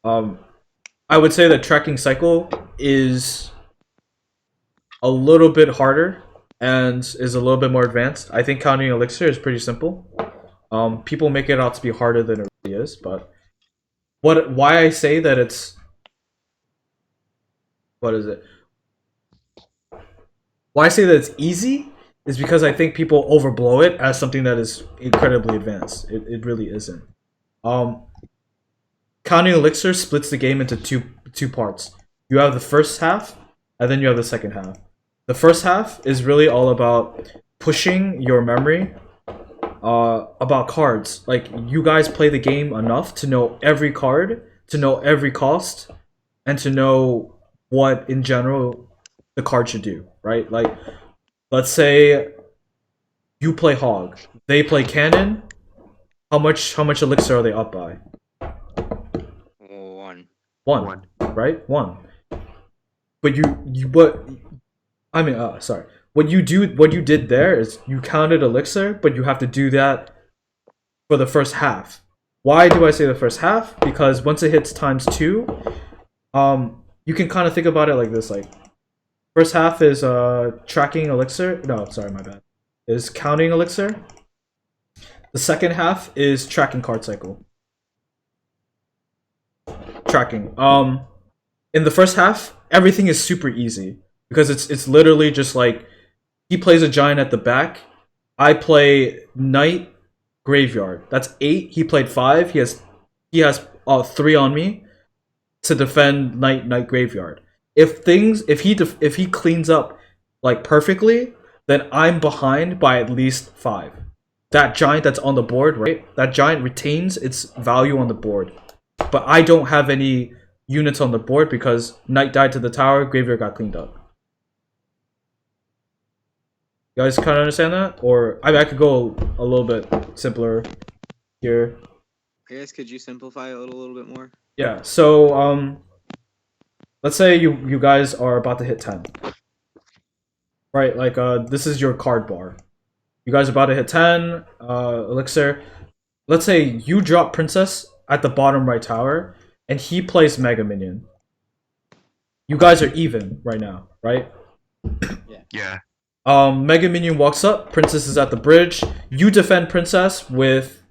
I would say that tracking cycle is a little bit harder and is a little bit more advanced. I think counting elixir is pretty simple. People make it out to be harder than it really is, but why I say that it's what is it? Why I say that it's easy is because I think people overblow it as something that is incredibly advanced. It really isn't. Counting elixir splits the game into two parts. You have the first half, and then you have the second half. The first half is really all about pushing your memory about cards. Like, you guys play the game enough to know every card, to know every cost, and to know what in general the card should do, right? Like, let's say you play Hog, they play Cannon. How much elixir are they up by? One, right? One. But what you did there is you counted elixir, but you have to do that for the first half. Why do I say the first half? Because once it hits ×2, you can kind of think about it like this: like, first half is tracking elixir. No, sorry, my bad. Is counting elixir. The second half is tracking card cycle. Tracking. In the first half, everything is super easy because it's literally just like he plays a giant at the back. I play knight graveyard. That's 8. He played 5. He has 3 on me to defend knight graveyard. If he cleans up like perfectly, then I'm behind by at least 5. That giant that's on the board, right? That giant retains its value on the board. But I don't have any units on the board because knight died to the tower, graveyard got cleaned up. You guys kind of understand that? Or I could go a little bit simpler here. I guess could you simplify it a little bit more? Yeah, so let's say you guys are about to hit 10. Right, like this is your card bar. You guys are about to hit 10, elixir. Let's say you drop princess at the bottom right tower, and he plays Mega Minion. You guys are even right now, right? Yeah. Mega Minion walks up, princess is at the bridge. You defend princess with,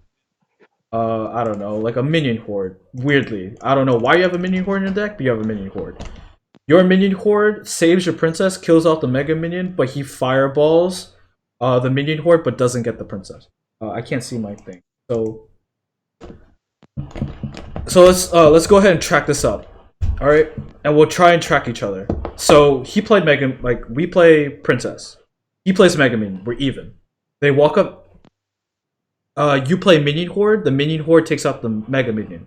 I don't know, like a minion horde. Weirdly. I don't know why you have a minion horde in your deck, but you have a minion horde. Your minion horde saves your princess, kills off the Mega Minion, but he fireballs the minion horde, but doesn't get the princess. I can't see my thing. So let's go ahead and track this up. All right, and we'll try and track each other. So he played Mega, like we play Princess. He plays Mega Minion. We're even. They walk up. You play Minion Horde. The Minion Horde takes out the Mega Minion,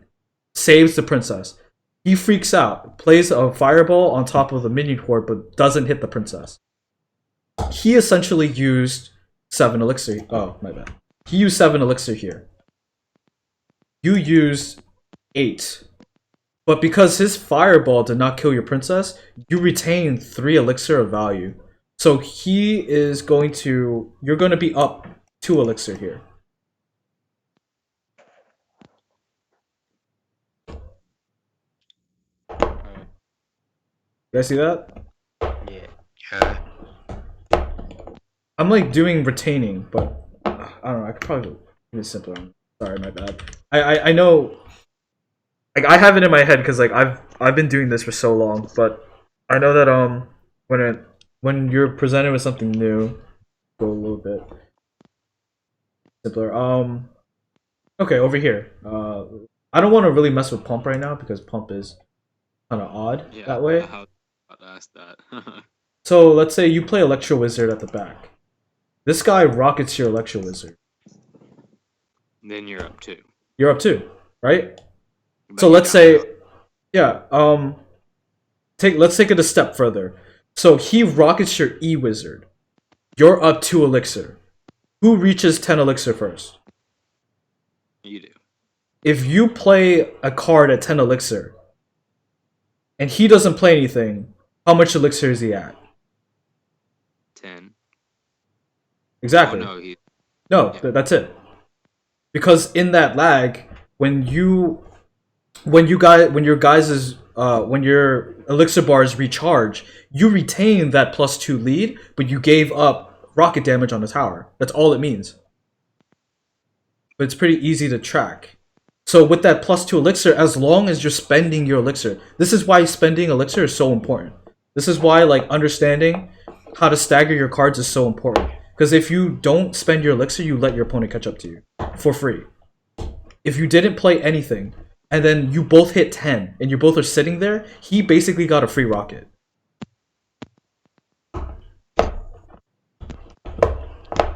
saves the Princess. He freaks out, plays a fireball on top of the Minion Horde, but doesn't hit the Princess. He essentially used 7 elixir. Oh, my bad. He used 7 elixir here. You used 8. But because his fireball did not kill your princess, you retain 3 elixir of value. So he is going to... You're going to be up 2 elixir here. You guys see that? Yeah. Yeah. I'm like doing retaining, but I don't know. I could probably do it simpler. Sorry, my bad. I know... Like I have it in my head because like I've been doing this for so long, but I know that when you're presented with something new, go a little bit simpler. Okay, over here. I don't want to really mess with pump right now because pump is kind of odd that way. How to ask that? So let's say you play Electro Wizard at the back. This guy rockets your Electro Wizard. Then you're up 2. You're up 2, right? But So let's say, yeah, let's take it a step further. So he rockets your E-Wizard. You're up 2 elixir. Who reaches 10 elixir first? You do. If you play a card at 10 elixir, and he doesn't play anything, how much elixir is he at? 10. Exactly. Oh, no, No, that's it. Because in that lag, when your elixir bars recharge, you retain that +2 lead, but you gave up rocket damage on the tower. That's all it means. But it's pretty easy to track. So with that +2 elixir, as long as you're spending your elixir, this is why spending elixir is so important. This is why like understanding how to stagger your cards is so important. Because if you don't spend your elixir, you let your opponent catch up to you for free. If you didn't play anything, and then you both hit 10, and you both are sitting there, he basically got a free rocket.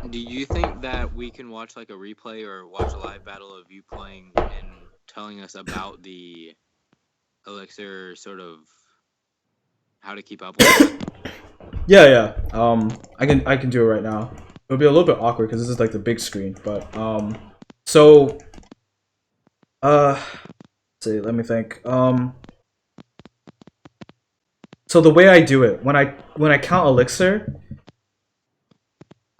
Do you think that we can watch like a replay or watch a live battle of you playing and telling us about the elixir, sort of how to keep up with it? Yeah. I can do it right now. It'll be a little bit awkward because this is like the big screen, but so let's see, let me think. So the way I do it, when I count elixir,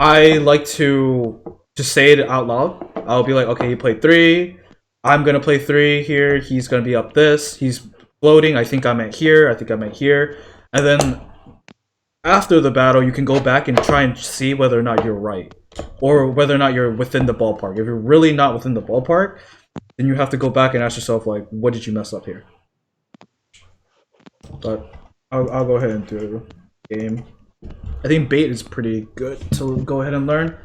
I like to just say it out loud. I'll be like, okay, he played 3. I'm gonna play 3 here. He's gonna be up this. He's floating. I think I'm at here. I think I'm at here. And then after the battle, you can go back and try and see whether or not you're right, or whether or not you're within the ballpark. If you're really not within the ballpark, then you have to go back and ask yourself, like, what did you mess up here? But I'll go ahead and do the game. I think bait is pretty good to go ahead and learn.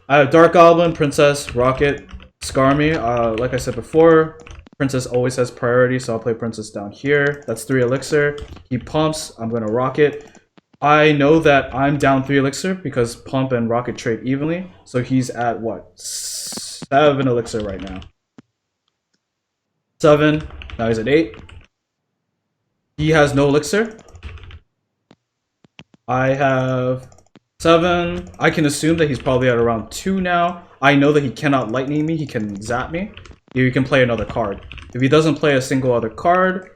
I have Dark Goblin, Princess, Rocket, Skarmy. Like I said before, Princess always has priority, so I'll play Princess down here. That's 3 elixir. He pumps. I'm going to Rocket. I know that I'm down 3 elixir because Pump and Rocket trade evenly. So he's at what? 7 elixir right now. 7. Now he's at 8. He has no elixir. I have 7. I can assume that he's probably at around 2 now. I know that he cannot lightning me. He can zap me. You can play another card. If he doesn't play a single other card,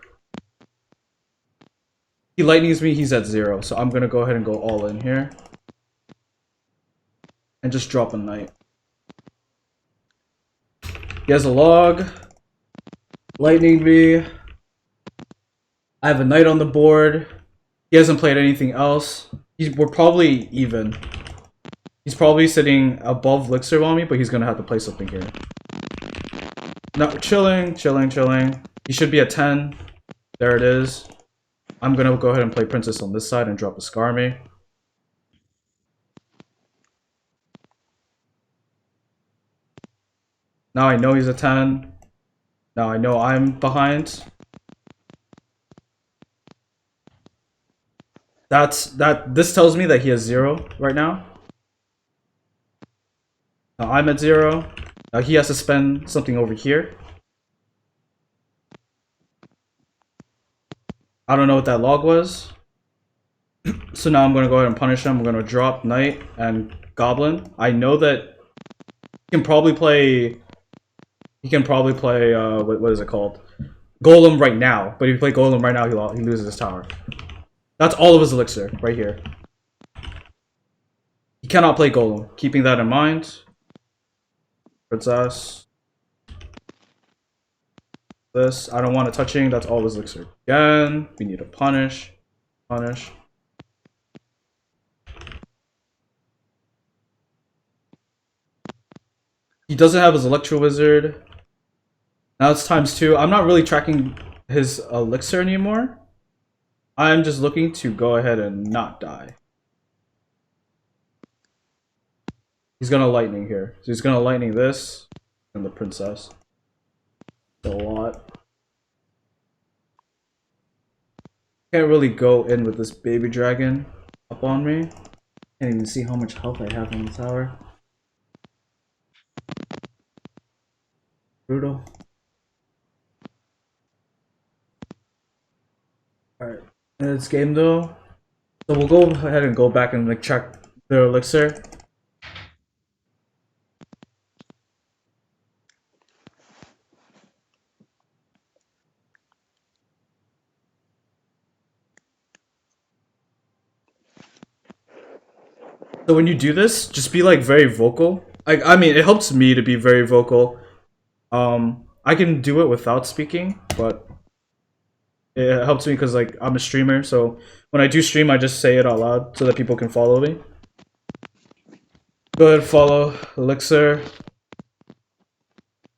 he lightnings me, he's at 0. So I'm going to go ahead and go all in here. And just drop a knight. He has a log. Lightning me. I have a knight on the board. He hasn't played anything else. We're probably even. He's probably sitting above elixir on me, but he's going to have to play something here. No, chilling. He should be at 10. There it is. I'm going to go ahead and play Princess on this side and drop a Skarmy. Now I know he's a 10. Now I know I'm behind. This tells me that he has 0 right now. Now I'm at 0. Now he has to spend something over here. I don't know what that log was. So now I'm going to go ahead and punish him. I'm going to drop Knight and Goblin. I know that he can probably play... what is it called? Golem right now. But if you play Golem right now, he loses his tower. That's all of his elixir right here. He cannot play Golem. Keeping that in mind. Princess. This. I don't want it touching. That's all his elixir. Again. We need to punish. Punish. He doesn't have his Electro Wizard. Now it's ×2. I'm not really tracking his elixir anymore. I'm just looking to go ahead and not die. He's gonna lightning here. So he's gonna lightning this and the princess. A lot. Can't really go in with this baby dragon up on me. Can't even see how much health I have on the tower. Brutal. Alright. It's game though. So we'll go ahead and go back and like check their elixir. So when you do this, just be like very vocal. I mean, it helps me to be very vocal. I can do it without speaking, but it helps me because like I'm a streamer. So when I do stream, I just say it out loud so that people can follow me. Go ahead, follow elixir.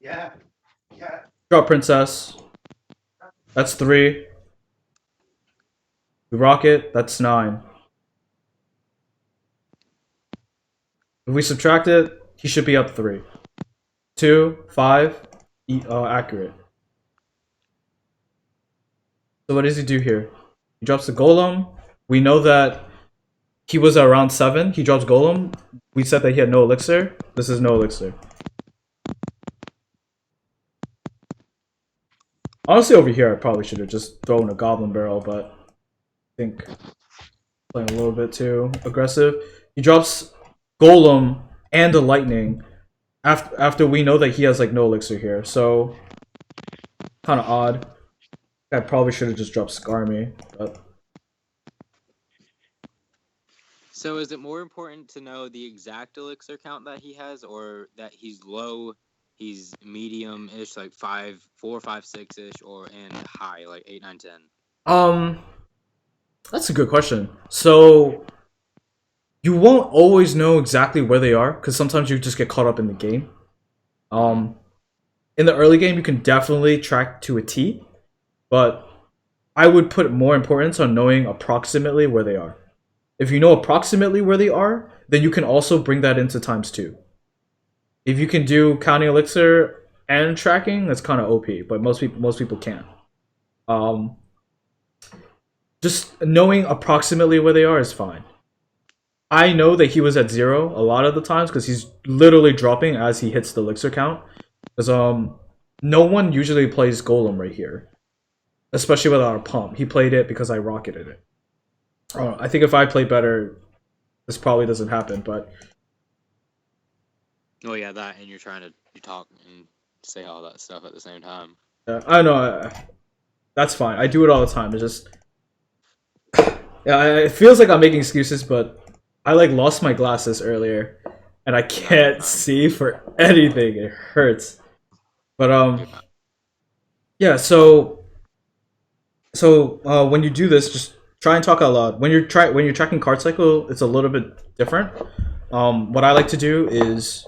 Yeah. Yeah. Drop princess. That's 3. We rocket. That's 9. If we subtract it, he should be up 3. 2, 5, accurate. So what does he do here? He drops the golem. We know that he was around 7. He drops golem. We said that he had no elixir. This is no elixir. Honestly, over here, I probably should have just thrown a goblin barrel, but I think playing a little bit too aggressive. He drops golem and a lightning after we know that he has like no elixir here, so kind of odd. I probably should have just dropped Skarmy, but So is it more important to know the exact elixir count that he has, or that he's low, he's medium-ish, like 4, 5, 6-ish, or and high, like 8, 9, 10? That's a good question. So you won't always know exactly where they are because sometimes you just get caught up in the game. In the early game, you can definitely track to a T, but I would put more importance on knowing approximately where they are. If you know approximately where they are, then you can also bring that into ×2. If you can do counting elixir and tracking, that's kind of OP, but most people can't. Just knowing approximately where they are is fine. I know that he was at 0 a lot of the times because he's literally dropping as he hits the elixir count. Because no one usually plays golem right here, especially without a pump. He played it because I rocketed it. I think if I play better, this probably doesn't happen. But Oh yeah, that, and you're trying to talk and say all that stuff at the same time. I know that's fine. I do it all the time. It's just it feels like I'm making excuses, but I like lost my glasses earlier, and I can't see for anything. It hurts. But yeah. So when you do this, just try and talk out loud. When you're tracking card cycle, it's a little bit different. What I like to do is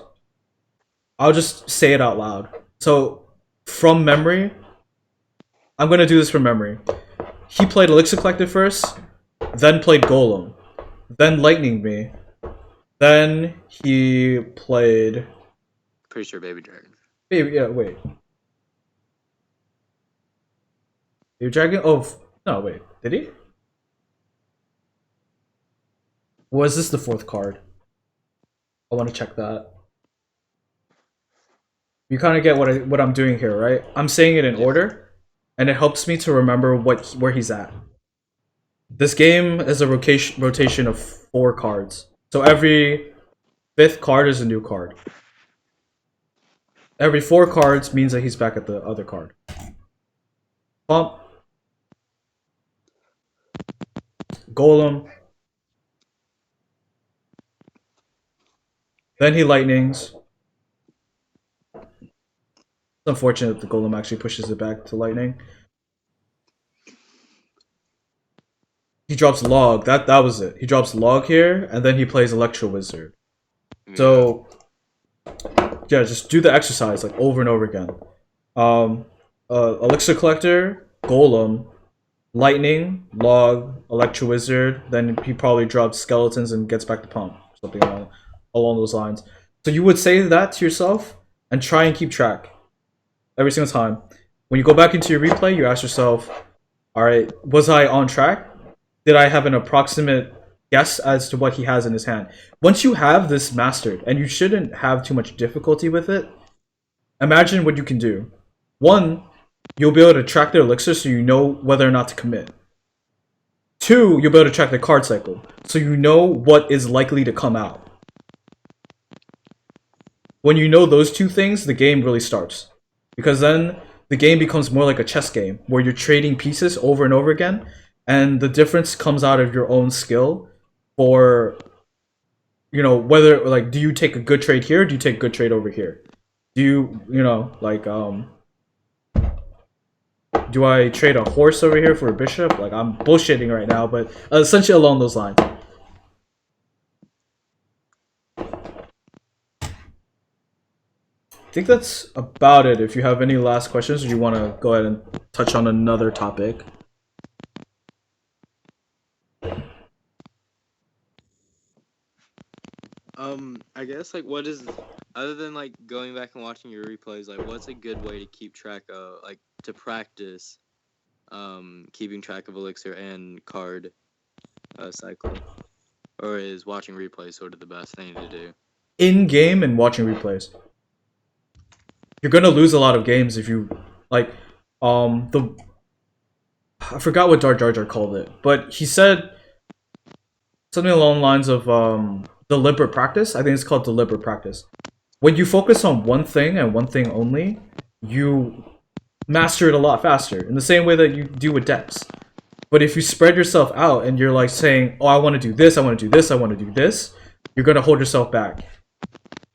I'll just say it out loud. So from memory, I'm gonna do this from memory. He played Elixir Collective first, then played Golem, then Lightning me, then he played. Pretty sure Baby Dragon. Wait, yeah, wait. You're dragging. Oh, no, wait. Did he? Was this the fourth card? I want to check that. You kind of get what I'm doing here, right? I'm saying it in Yeah. order, and it helps me to remember where he's at. This game is a rotation of 4 cards, so every 5th card is a new card. Every 4 cards means that he's back at the other card. Pump, Golem, then he lightnings. It's unfortunate that the Golem actually pushes it back to lightning. He drops log. That was it. He drops log here, and then he plays Electro Wizard. So yeah, just do the exercise like over and over again. Elixir Collector, Golem, Lightning, Log, Electro Wizard. Then he probably drops Skeletons and gets back to Pump, something along those lines. So you would say that to yourself and try and keep track every single time. When you go back into your replay, you ask yourself, all right, was I on track? Did I have an approximate guess as to what he has in his hand? Once you have this mastered, and you shouldn't have too much difficulty with it, imagine what you can do. 1, you'll be able to track the elixir so you know whether or not to commit. 2, you'll be able to track the card cycle so you know what is likely to come out. When you know those 2 things, the game really starts. Because then the game becomes more like a chess game where you're trading pieces over and over again, and the difference comes out of your own skill for, you know, whether, like, do you take a good trade here, or do you take a good trade over here? Do you know, like, do I trade a horse over here for a bishop? Like, I'm bullshitting right now, but essentially along those lines. I think that's about it. If you have any last questions, or you want to go ahead and touch on another topic. I guess like what is other than like going back and watching your replays, like what's a good way to keep track of, like to practice keeping track of elixir and card cycle? Or is watching replays sort of the best thing to do? In game and watching replays. You're gonna lose a lot of games if you like I forgot what Jar Jar called it, but he said something along the lines of deliberate practice. I think it's called deliberate practice. When you focus on one thing and one thing only, you master it a lot faster, in the same way that you do with depths. But if you spread yourself out and you're like saying, oh, I want to do this, I want to do this, I want to do this, you're going to hold yourself back.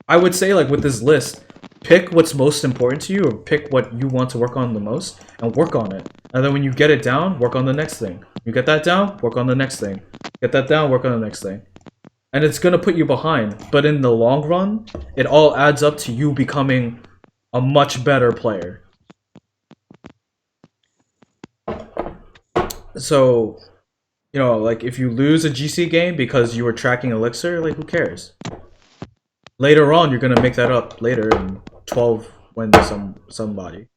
I would say, like, with this list, pick what's most important to you, or pick what you want to work on the most and work on it. And then when you get it down, work on the next thing. You get that down, work on the next thing. Get that down, work on the next thing. And it's going to put you behind. But in the long run, it all adds up to you becoming a much better player. So, you know, like, if you lose a GC game because you were tracking elixir, like, who cares? Later on, you're gonna make that up later in 12 when somebody.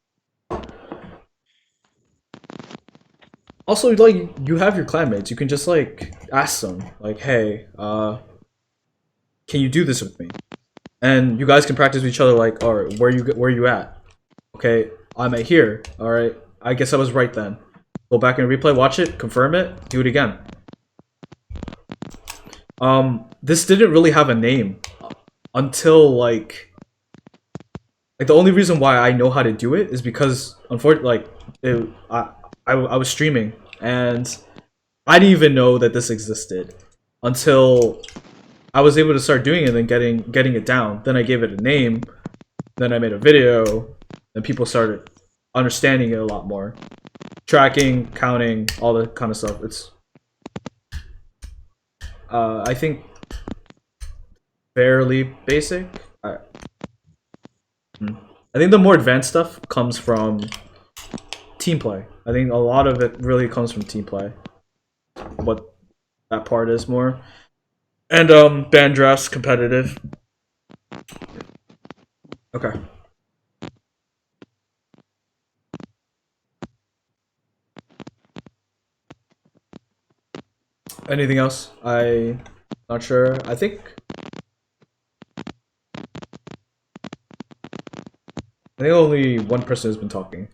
Also, like, you have your clanmates. You can just, like, ask them, like, hey, can you do this with me? And you guys can practice with each other, like, all right, where you at? Okay, I'm at here. All right, I guess I was right then. Go back and replay, watch it, confirm it, do it again. This didn't really have a name until like the only reason why I know how to do it is because unfortunately, like, I was streaming and I didn't even know that this existed until I was able to start doing it and getting it down. Then I gave it a name, then I made a video, and people started understanding it a lot more. Tracking, counting, all that kind of stuff. It's I think fairly basic. I think the more advanced stuff comes from team play. I think a lot of it really comes from team play. What that part is more. And band drafts, competitive. Okay. Anything else? Not sure. I think only one person has been talking.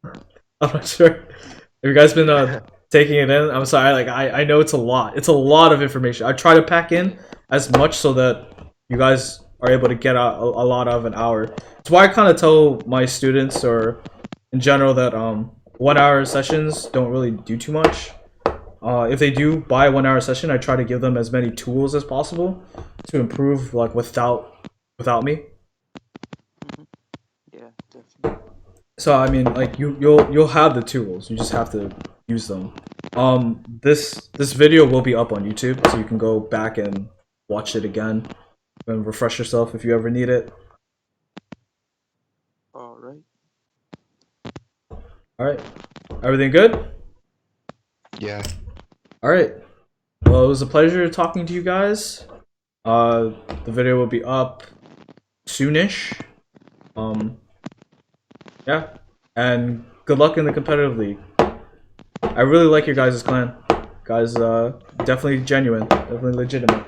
I'm not sure. Have you guys been taking it in? I'm sorry. Like I know it's a lot. It's a lot of information. I try to pack in as much so that you guys are able to get a lot out of an hour. That's why I kind of tell my students, or in general, that 1 hour sessions don't really do too much. If they do buy a 1 hour session, I try to give them as many tools as possible to improve, like without me. Yeah, definitely. So I mean, like you'll have the tools. You just have to use them. This video will be up on YouTube, so you can go back and watch it again and refresh yourself if you ever need it. All right. All right, everything good? Yeah. All right. Well, it was a pleasure talking to you guys. The video will be up soonish. Yeah, and good luck in the competitive league. I really like your guys' clan. Guys, definitely genuine, definitely legitimate.